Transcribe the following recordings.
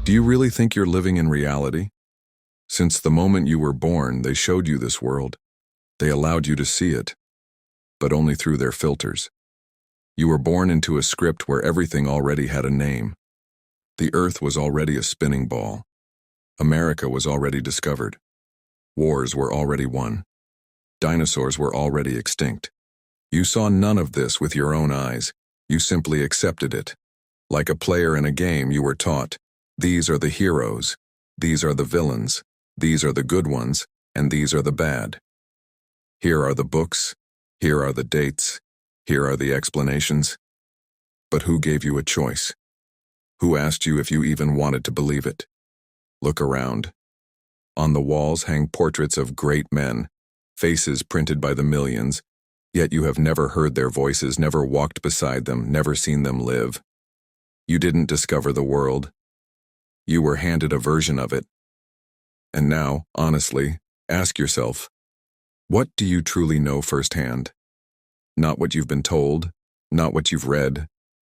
Do you really think you're living in reality? Since the moment you were born, they showed you this world. They allowed you to see it, but only through their filters. You were born into a script where everything already had a name. The Earth was already a spinning ball. America was already discovered. Wars were already won. Dinosaurs were already extinct. You saw none of this with your own eyes. You simply accepted it. Like a player in a game, you were taught, these are the heroes, these are the villains, these are the good ones, and these are the bad. Here are the books, here are the dates, here are the explanations. But who gave you a choice? Who asked you if you even wanted to believe it? Look around. On the walls hang portraits of great men, faces printed by the millions, yet you have never heard their voices, never walked beside them, never seen them live. You didn't discover the world. You were handed a version of it. And now, honestly, ask yourself, what do you truly know firsthand? Not what you've been told, not what you've read,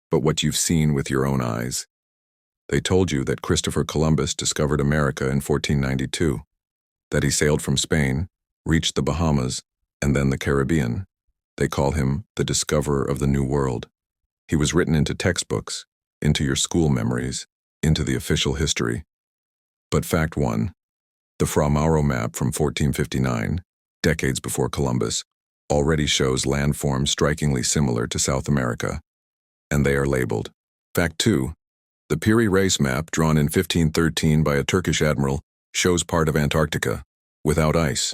but what you've seen with your own eyes. They told you that Christopher Columbus discovered America in 1492, that he sailed from Spain, reached the Bahamas, and then the Caribbean. They call him the discoverer of the New World. He was written into textbooks, into your school memories, into the official history. But fact one, the Fra Mauro map from 1459, decades before Columbus, already shows landforms strikingly similar to South America, and they are labeled. Fact two, the Piri Reis map drawn in 1513 by a Turkish admiral shows part of Antarctica, without ice.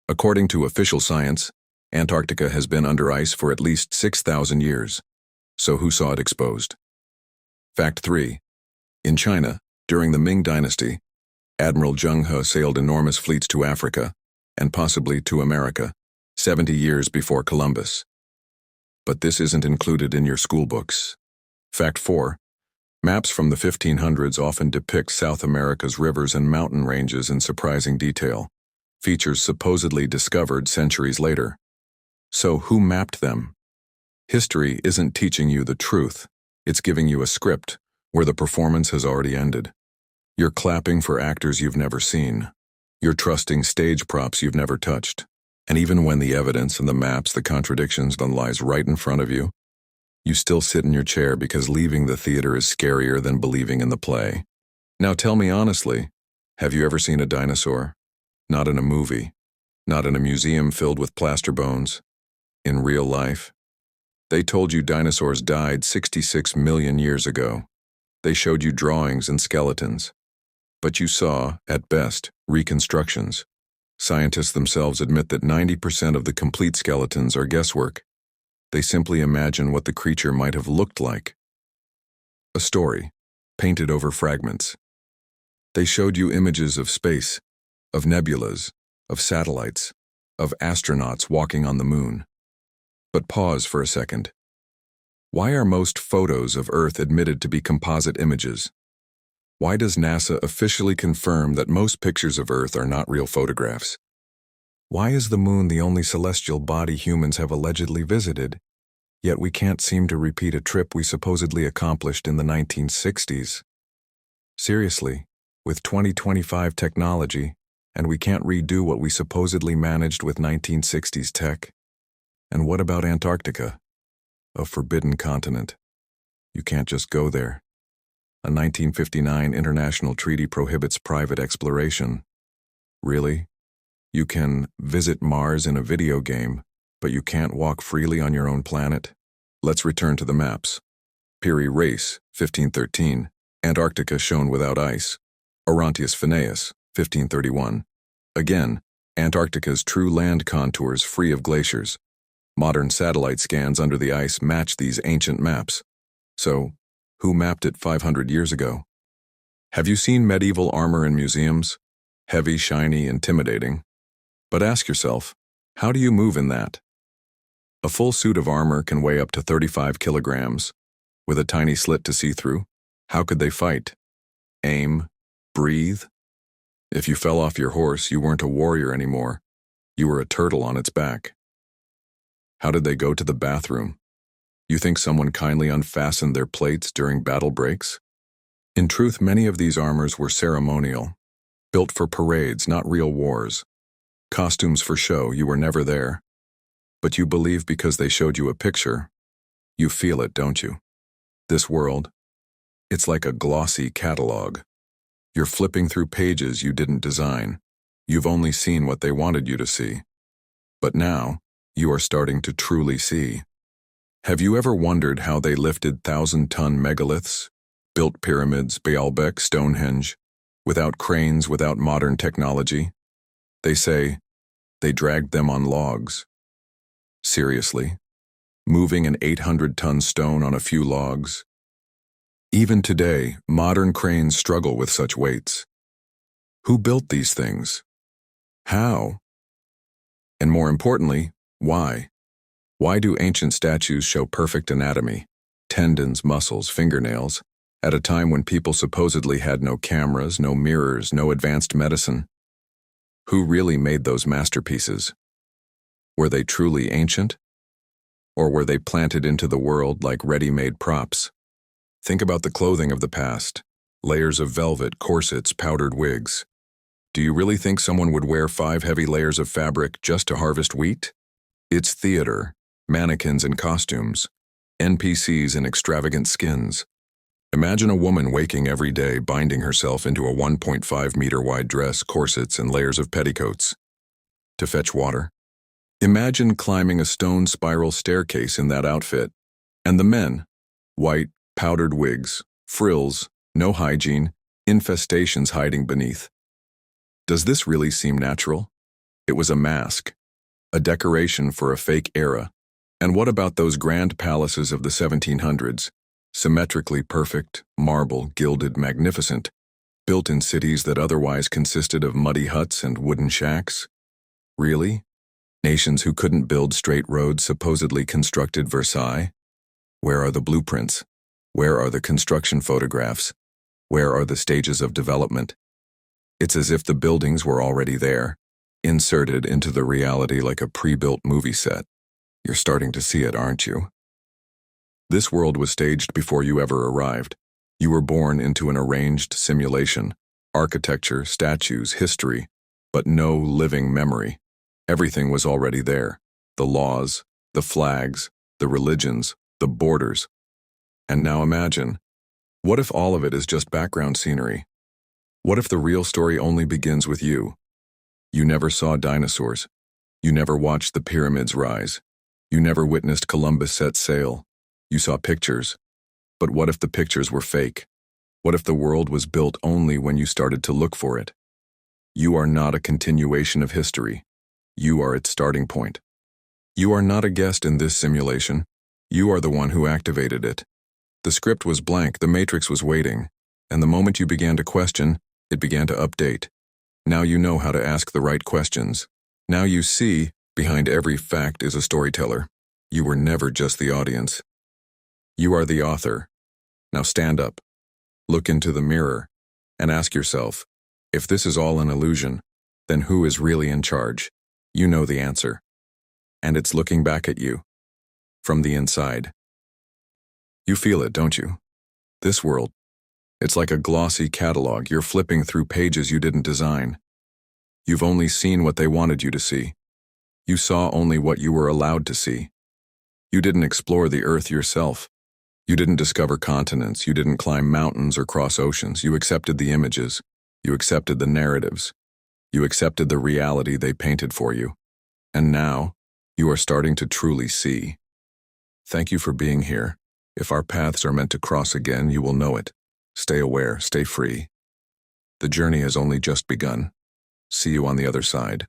According to official science, Antarctica has been under ice for at least 6,000 years. So who saw it exposed? Fact 3. In China, during the Ming Dynasty, Admiral Zheng He sailed enormous fleets to Africa, and possibly to America, 70 years before Columbus. But this isn't included in your school books. Fact 4. Maps from the 1500s often depict South America's rivers and mountain ranges in surprising detail, features supposedly discovered centuries later. So who mapped them? History isn't teaching you the truth. It's giving you a script where the performance has already ended. You're clapping for actors you've never seen. You're trusting stage props you've never touched. And even when the evidence and the maps, the contradictions, then lies right in front of you, you still sit in your chair because leaving the theater is scarier than believing in the play. Now tell me honestly, have you ever seen a dinosaur? Not in a movie, not in a museum filled with plaster bones. In real life? They told you dinosaurs died 66 million years ago. They showed you drawings and skeletons. But you saw, at best, reconstructions. Scientists themselves admit that 90% of the complete skeletons are guesswork. They simply imagine what the creature might have looked like. A story, painted over fragments. They showed you images of space, of nebulas, of satellites, of astronauts walking on the moon. But pause for a second. Why are most photos of Earth admitted to be composite images? Why does NASA officially confirm that most pictures of Earth are not real photographs? Why is the moon the only celestial body humans have allegedly visited, yet we can't seem to repeat a trip we supposedly accomplished in the 1960s? Seriously, with 2025 technology, and we can't redo what we supposedly managed with 1960s tech? And what about Antarctica? A forbidden continent. You can't just go there. A 1959 international treaty prohibits private exploration. Really? You can visit Mars in a video game, but you can't walk freely on your own planet? Let's return to the maps. Piri Reis, 1513, Antarctica shown without ice. Orontius Phineas, 1531. Again, Antarctica's true land contours free of glaciers. Modern satellite scans under the ice match these ancient maps. So, who mapped it 500 years ago? Have you seen medieval armor in museums? Heavy, shiny, intimidating. But ask yourself, how do you move in that? A full suit of armor can weigh up to 35 kilograms. With a tiny slit to see through, how could they fight? Aim? Breathe? If you fell off your horse, you weren't a warrior anymore. You were a turtle on its back. How did they go to the bathroom? You think someone kindly unfastened their plates during battle breaks? In truth, many of these armors were ceremonial, built for parades, not real wars. Costumes for show, you were never there. But you believe because they showed you a picture. You feel it, don't you? This world, it's like a glossy catalog. You're flipping through pages you didn't design. You've only seen what they wanted you to see. But now, you are starting to truly see. Have you ever wondered how they lifted 1,000-ton megaliths, built pyramids, Baalbek, Stonehenge, without cranes, without modern technology? They say they dragged them on logs. Seriously? Moving an 800-ton stone on a few logs? Even today, modern cranes struggle with such weights. Who built these things? How? And more importantly, why? Why do ancient statues show perfect anatomy, tendons, muscles, fingernails, at a time when people supposedly had no cameras, no mirrors, no advanced medicine? Who really made those masterpieces? Were they truly ancient? Or were they planted into the world like ready-made props? Think about the clothing of the past. Layers of velvet, corsets, powdered wigs. Do you really think someone would wear 5 heavy layers of fabric just to harvest wheat? It's theater, mannequins in costumes, NPCs in extravagant skins. Imagine a woman waking every day, binding herself into a 1.5-meter-wide dress, corsets, and layers of petticoats. To fetch water. Imagine climbing a stone spiral staircase in that outfit. And the men, white, powdered wigs, frills, no hygiene, infestations hiding beneath. Does this really seem natural? It was a mask, a decoration for a fake era. And what about those grand palaces of the 1700s? Symmetrically perfect, marble, gilded, magnificent, built in cities that otherwise consisted of muddy huts and wooden shacks? Really? Nations who couldn't build straight roads supposedly constructed Versailles? Where are the blueprints? Where are the construction photographs? Where are the stages of development? It's as if the buildings were already there, inserted into the reality like a pre-built movie set. You're starting to see it, aren't you? This world was staged before you ever arrived. You were born into an arranged simulation, architecture, statues, history, but no living memory. Everything was already there. The laws, the flags, the religions, the borders. And now imagine, what if all of it is just background scenery? What if the real story only begins with you? You never saw dinosaurs. You never watched the pyramids rise. You never witnessed Columbus set sail. You saw pictures. But what if the pictures were fake? What if the world was built only when you started to look for it? You are not a continuation of history. You are its starting point. You are not a guest in this simulation. You are the one who activated it. The script was blank, the matrix was waiting, and the moment you began to question, it began to update. Now you know how to ask the right questions. Now you see, behind every fact is a storyteller. You were never just the audience. You are the author. Now stand up, look into the mirror, and ask yourself, if this is all an illusion, then who is really in charge? You know the answer. And it's looking back at you, from the inside. You feel it, don't you? This world, it's like a glossy catalog. You're flipping through pages you didn't design. You've only seen what they wanted you to see. You saw only what you were allowed to see. You didn't explore the earth yourself. You didn't discover continents. You didn't climb mountains or cross oceans. You accepted the images. You accepted the narratives. You accepted the reality they painted for you. And now, you are starting to truly see. Thank you for being here. If our paths are meant to cross again, you will know it. Stay aware, stay free. The journey has only just begun. See you on the other side.